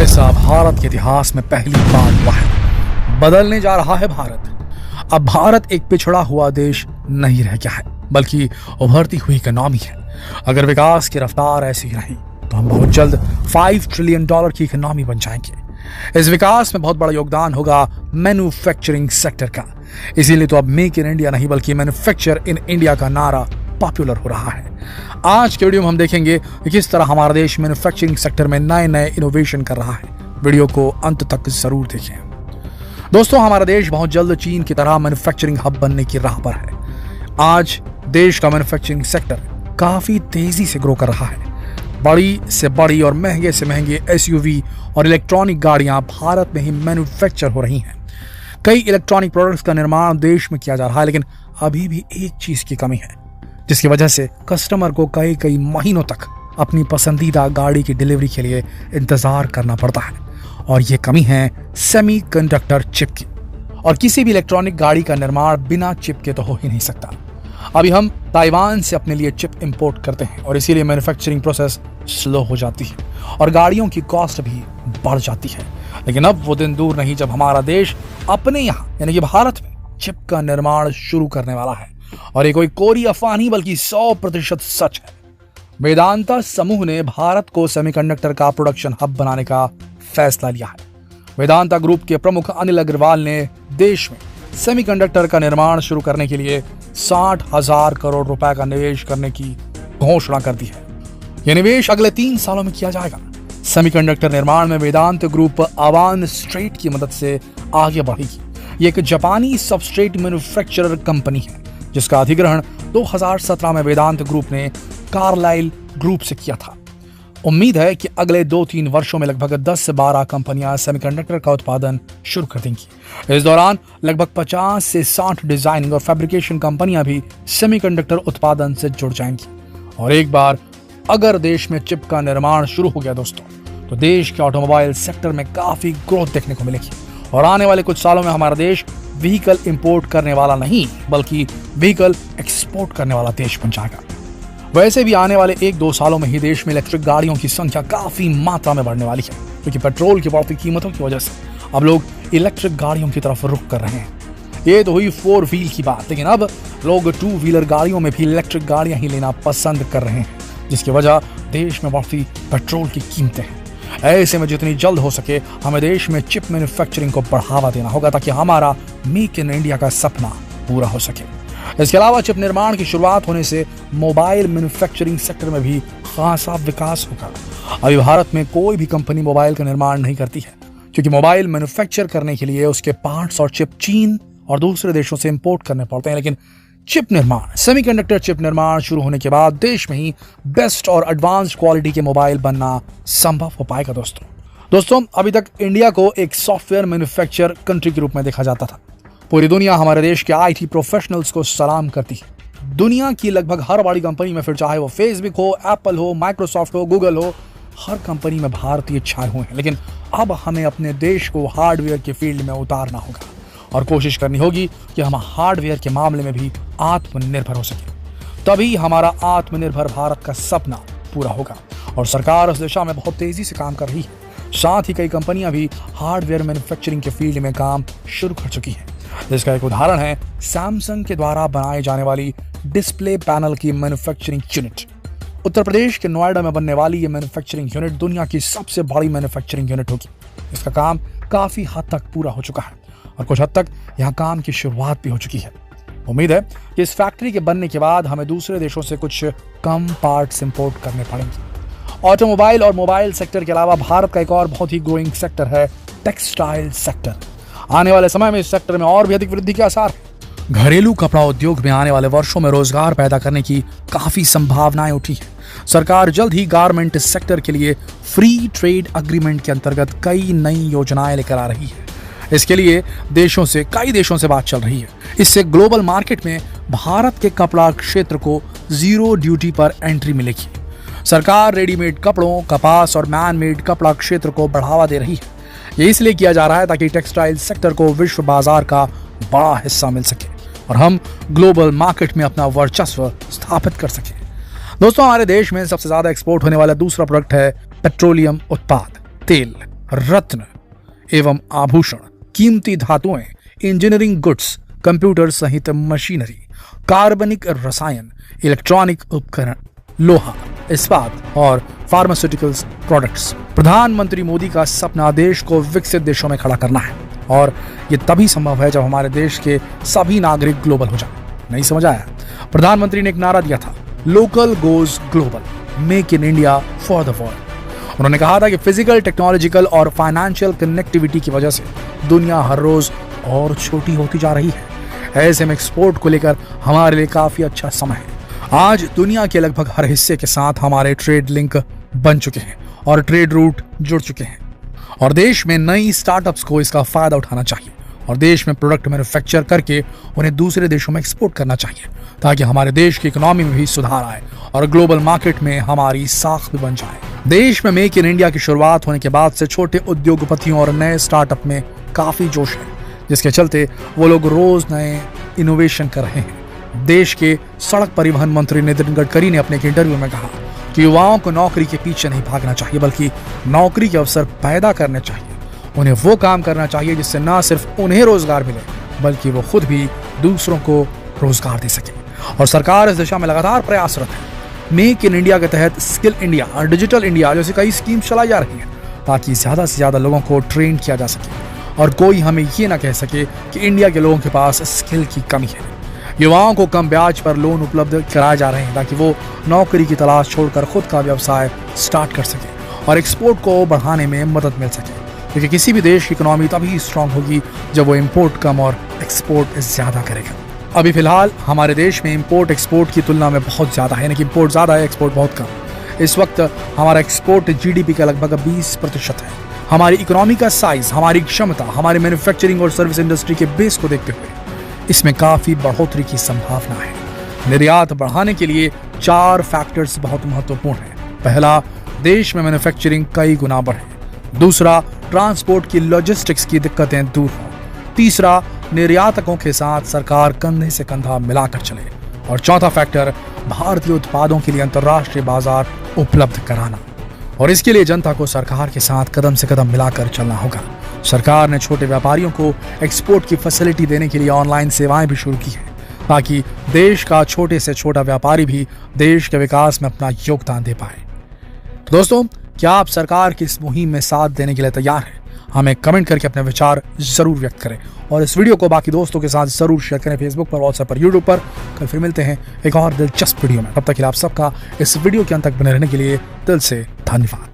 ऐसा भारत के इतिहास में पहली बार हुआ है। बदलने जा रहा है भारत। अब भारत एक पिछड़ा हुआ देश नहीं रह गया है, बल्कि उभरती हुई इकोनॉमी है। अगर विकास की रफ्तार ऐसी ही रही तो हम बहुत जल्द $5 ट्रिलियन की इकोनॉमी बन जाएंगे। इस विकास में बहुत बड़ा योगदान होगा मैन्युफैक्चरिंग सेक्टर का। इसीलिए तो अब मेक इन इंडिया नहीं बल्कि मैन्युफैक्चर इन इंडिया का नारा पॉपुलर हो रहा है। आज के वीडियो में हम देखेंगे कि किस तरह हमारा देश मैन्युफैक्चरिंग सेक्टर में नए नए इनोवेशन कर रहा है। वीडियो को अंत तक जरूर देखें। दोस्तों, हमारा देश बहुत जल्द चीन की तरह मैन्युफैक्चरिंग हब बनने की राह पर है। आज देश का मैन्युफैक्चरिंग सेक्टर काफी तेजी से ग्रो कर रहा है। बड़ी से बड़ी और महंगे से महंगे एसयूवी और इलेक्ट्रॉनिक गाड़ियां भारत में ही मैन्युफैक्चर हो रही हैं। कई इलेक्ट्रॉनिक प्रोडक्ट्स का निर्माण देश में किया जा रहा है, लेकिन अभी भी एक चीज की कमी है, जिसकी वजह से कस्टमर को कई महीनों तक अपनी पसंदीदा गाड़ी की डिलीवरी के लिए इंतजार करना पड़ता है। और ये कमी है सेमीकंडक्टर चिप की। और किसी भी इलेक्ट्रॉनिक गाड़ी का निर्माण बिना चिप के तो हो ही नहीं सकता। अभी हम ताइवान से अपने लिए चिप इंपोर्ट करते हैं और इसीलिए मैन्युफैक्चरिंग प्रोसेस स्लो हो जाती है और गाड़ियों की कॉस्ट भी बढ़ जाती है। लेकिन अब वो दिन दूर नहीं जब हमारा देश अपने यहाँ यानी कि भारत में चिप का निर्माण शुरू करने वाला है। और ये कोई अफवाह नहीं बल्कि 100% सच है। वेदांता समूह ने भारत को सेमीकंडक्टर का प्रोडक्शन हब बनाने का फैसला लिया है। वेदांता ग्रुप के प्रमुख अनिल अग्रवाल ने देश में सेमीकंडक्टर का निर्माण शुरू करने के लिए 60,000 करोड़ रुपए का निवेश करने की घोषणा कर दी है। यह निवेश अगले 3 सालों में किया जाएगा। सेमीकंडक्टर निर्माण में वेदांत ग्रुप अवान स्ट्रेट की मदद से आगे बढ़ेगी। ये एक जापानी सबस्ट्रेट मैन्युफैक्चरर कंपनी है जिसका अधिग्रहण 2017 में वेदांत ग्रुप ने कार्लाइल ग्रुप से किया था। उम्मीद है कि अगले 2-3 वर्षों में लगभग 10 से 12 कंपनियां सेमीकंडक्टर का उत्पादन शुरू कर देंगी। इस दौरान लगभग 50 से 60 डिजाइनिंग और फैब्रिकेशन कंपनियां भी सेमीकंडक्टर उत्पादन से जुड़ जाएंगी। और एक बार अगर देश में चिप का निर्माण शुरू हो गया दोस्तों, तो देश के ऑटोमोबाइल सेक्टर में काफी ग्रोथ देखने को मिलेगी। और आने वाले कुछ सालों में हमारा देश व्हीकल इंपोर्ट करने वाला नहीं बल्कि व्हीकल एक्सपोर्ट करने वाला देश बन जाएगा। वैसे भी आने वाले 1-2 सालों में ही देश में इलेक्ट्रिक गाड़ियों की संख्या काफी मात्रा में बढ़ने वाली है, क्योंकि पेट्रोल की बढ़ती कीमतों की वजह से अब लोग इलेक्ट्रिक गाड़ियों की तरफ रुख कर रहे हैं। ये तो हुई 4 व्हील की बात, लेकिन अब लोग 2 व्हीलर गाड़ियों में भी इलेक्ट्रिक गाड़ियां ही लेना पसंद कर रहे हैं, जिसकी वजह देश में बढ़ती पेट्रोल की कीमतें हैं। ऐसे में जितनी जल्द हो सके हमें देश में चिप मैन्युफैक्चरिंग को बढ़ावा देना होगा ताकि हमारा मेक इन इंडिया का सपना पूरा हो सके। इसके अलावा चिप निर्माण की शुरुआत होने से मोबाइल मैन्युफैक्चरिंग सेक्टर में भी खासा विकास होगा। अभी भारत में कोई भी कंपनी मोबाइल का निर्माण नहीं करती है, क्योंकि मोबाइल मैन्युफैक्चर करने के लिए उसके पार्ट्स और चिप चीन और दूसरे देशों से इंपोर्ट करने पड़ते हैं। लेकिन चिप निर्माण सेमीकंडक्टर चिप निर्माण शुरू होने के बाद देश में ही बेस्ट और एडवांस्ड क्वालिटी के मोबाइल बनना संभव हो पाएगा। दोस्तों, अभी तक इंडिया को एक सॉफ्टवेयर मैन्युफैक्चर कंट्री के रूप में देखा जाता था। पूरी दुनिया हमारे देश के आईटी प्रोफेशनल्स को सलाम करती है। दुनिया की लगभग हर बड़ी कंपनी में, फिर चाहे वो फेसबुक हो, एप्पल हो, माइक्रोसॉफ्ट हो, गूगल हो, हर कंपनी में भारतीय छाए हुए हैं। लेकिन अब हमें अपने देश को हार्डवेयर के फील्ड में उतारना होगा और कोशिश करनी होगी कि हम हार्डवेयर के मामले में भी आत्मनिर्भर हो सके। तभी हमारा आत्मनिर्भर भारत का सपना पूरा होगा। और सरकार उस दिशा में बहुत तेजी से काम कर रही है। साथ ही कई कंपनियां भी हार्डवेयर मैन्युफैक्चरिंग के फील्ड में काम शुरू कर चुकी हैं। जिसका एक उदाहरण है सैमसंग के द्वारा बनाई जाने वाली डिस्प्ले पैनल की मैन्युफैक्चरिंग यूनिट। उत्तर प्रदेश के नोएडा में बनने वाली ये मैन्युफैक्चरिंग यूनिट दुनिया की सबसे बड़ी मैन्युफैक्चरिंग यूनिट होगी। इसका काम काफी हद तक पूरा हो चुका है और कुछ हद तक यहाँ काम की शुरुआत भी हो चुकी है। उम्मीद है कि इस फैक्ट्री के बनने के बाद हमें दूसरे देशों से कुछ कम पार्ट्स इंपोर्ट करने पड़ेंगे। ऑटोमोबाइल और मोबाइल सेक्टर के अलावा भारत का एक और बहुत ही ग्रोइंग सेक्टर है टेक्सटाइल सेक्टर। आने वाले समय में इस सेक्टर में और भी अधिक वृद्धि के आसार हैं। घरेलू कपड़ा उद्योग में आने वाले वर्षों में रोजगार पैदा करने की काफी संभावनाएं उठी हैं। सरकार जल्द ही गारमेंट सेक्टर के लिए फ्री ट्रेड एग्रीमेंट के अंतर्गत कई नई योजनाएं लेकर आ रही है। इसके लिए कई देशों से बात चल रही है। इससे ग्लोबल मार्केट में भारत के कपड़ा क्षेत्र को 0 ड्यूटी पर एंट्री मिलेगी। सरकार रेडीमेड कपड़ों, कपास और मैन मेड कपड़ा क्षेत्र को बढ़ावा दे रही है। ये इसलिए किया जा रहा है ताकि टेक्सटाइल सेक्टर को विश्व बाजार का बड़ा हिस्सा मिल सके और हम ग्लोबल मार्केट में अपना वर्चस्व स्थापित कर सकें। दोस्तों, हमारे देश में सबसे ज्यादा एक्सपोर्ट होने वाला दूसरा प्रोडक्ट है पेट्रोलियम उत्पाद तेल। रत्न एवं आभूषण, कीमती धातुएं, इंजीनियरिंग गुड्स, कंप्यूटर सहित मशीनरी, कार्बनिक रसायन, इलेक्ट्रॉनिक उपकरण, लोहा, इस्पात और फार्मास्यूटिकल्स प्रोडक्ट्स। प्रधानमंत्री मोदी का सपना देश को विकसित देशों में खड़ा करना है और ये तभी संभव है जब हमारे देश के सभी नागरिक ग्लोबल हो जाए। नहीं समझ आया? प्रधानमंत्री ने एक नारा दिया था, local goes global, make in India for the world. उन्होंने कहा था कि फिजिकल, टेक्नोलॉजिकल और फाइनेंशियल कनेक्टिविटी की वजह से दुनिया हर रोज और छोटी होती जा रही है। ऐसे में एक्सपोर्ट को लेकर हमारे लिए काफी अच्छा समय है। आज दुनिया के लगभग हर हिस्से के साथ हमारे ट्रेड लिंक बन चुके हैं और ट्रेड रूट जुड़ चुके हैं और देश में नई स्टार्टअप्स को इसका फायदा उठाना चाहिए और देश में प्रोडक्ट मैन्युफैक्चर करके उन्हें दूसरे देशों में एक्सपोर्ट करना चाहिए ताकि हमारे देश की इकोनॉमी में भी सुधार आए और ग्लोबल मार्केट में हमारी साख भी बन जाए। देश में मेक इन इंडिया की शुरुआत होने के बाद से छोटे उद्योगपतियों और नए स्टार्टअप में काफी जोश है, जिसके चलते वो लोग रोज नए इनोवेशन कर रहे हैं। देश के सड़क परिवहन मंत्री नितिन गडकरी ने अपने एक इंटरव्यू में कहा कि युवाओं को नौकरी के पीछे नहीं भागना चाहिए बल्कि नौकरी के अवसर पैदा करने चाहिए। उन्हें वो काम करना चाहिए जिससे न सिर्फ उन्हें रोजगार मिले बल्कि वो खुद भी दूसरों को रोजगार दे सके और सरकार इस दिशा में लगातार प्रयासरत है। मेक इन इंडिया के तहत स्किल इंडिया और डिजिटल इंडिया जैसी कई स्कीम चलाई जा रही है ताकि ज्यादा से ज्यादा लोगों को ट्रेन किया जा सके और कोई हमें ये ना कह सके कि इंडिया के लोगों के पास स्किल की कमी है। युवाओं को कम ब्याज पर लोन उपलब्ध कराए जा रहे हैं ताकि वो नौकरी की तलाश छोड़कर खुद का व्यवसाय स्टार्ट कर सके और एक्सपोर्ट को बढ़ाने में मदद मिल सके, क्योंकि किसी भी देश की इकोनॉमी तभी स्ट्रांग होगी जब वो इम्पोर्ट कम और एक्सपोर्ट ज्यादा करेगा। अभी फिलहाल हमारे देश में इम्पोर्ट एक्सपोर्ट की तुलना में बहुत ज्यादा है, यानी कि इम्पोर्ट ज्यादा है, एक्सपोर्ट बहुत कम। इस वक्त हमारा एक्सपोर्ट जीडीपी का लगभग 20% है। हमारी इकोनॉमी का साइज, हमारी क्षमता, हमारी मैन्युफैक्चरिंग और सर्विस इंडस्ट्री के बेस को देखते हुए इसमें काफी बढ़ोतरी की संभावना है। निर्यात बढ़ाने के लिए 4 फैक्टर्स बहुत महत्वपूर्ण हैं। पहला, देश में मैन्युफैक्चरिंग कई गुना बढ़े। दूसरा, ट्रांसपोर्ट की लॉजिस्टिक्स की दिक्कतें दूर हों। तीसरा, निर्यातकों के साथ सरकार कंधे से कंधा मिलाकर चले। और चौथा फैक्टर, भारतीय उत्पादों के लिए अंतर्राष्ट्रीय बाजार उपलब्ध कराना। और इसके लिए जनता को सरकार के साथ कदम से कदम मिलाकर चलना होगा। सरकार ने छोटे व्यापारियों को एक्सपोर्ट की फैसिलिटी देने के लिए ऑनलाइन सेवाएं भी शुरू की है ताकि देश का छोटे से छोटा व्यापारी भी देश के विकास में अपना योगदान दे पाए। तो दोस्तों, क्या आप सरकार की इस मुहिम में साथ देने के लिए तैयार हैं? हमें कमेंट करके अपने विचार जरूर व्यक्त करें और इस वीडियो को बाकी दोस्तों के साथ जरूर शेयर करें, फेसबुक पर, व्हाट्सएप पर, यूट्यूब पर। कल फिर मिलते हैं एक और दिलचस्प वीडियो में। तब तक के लिए आप सबका इस वीडियो के अंत तक बने रहने के लिए दिल से धन्यवाद।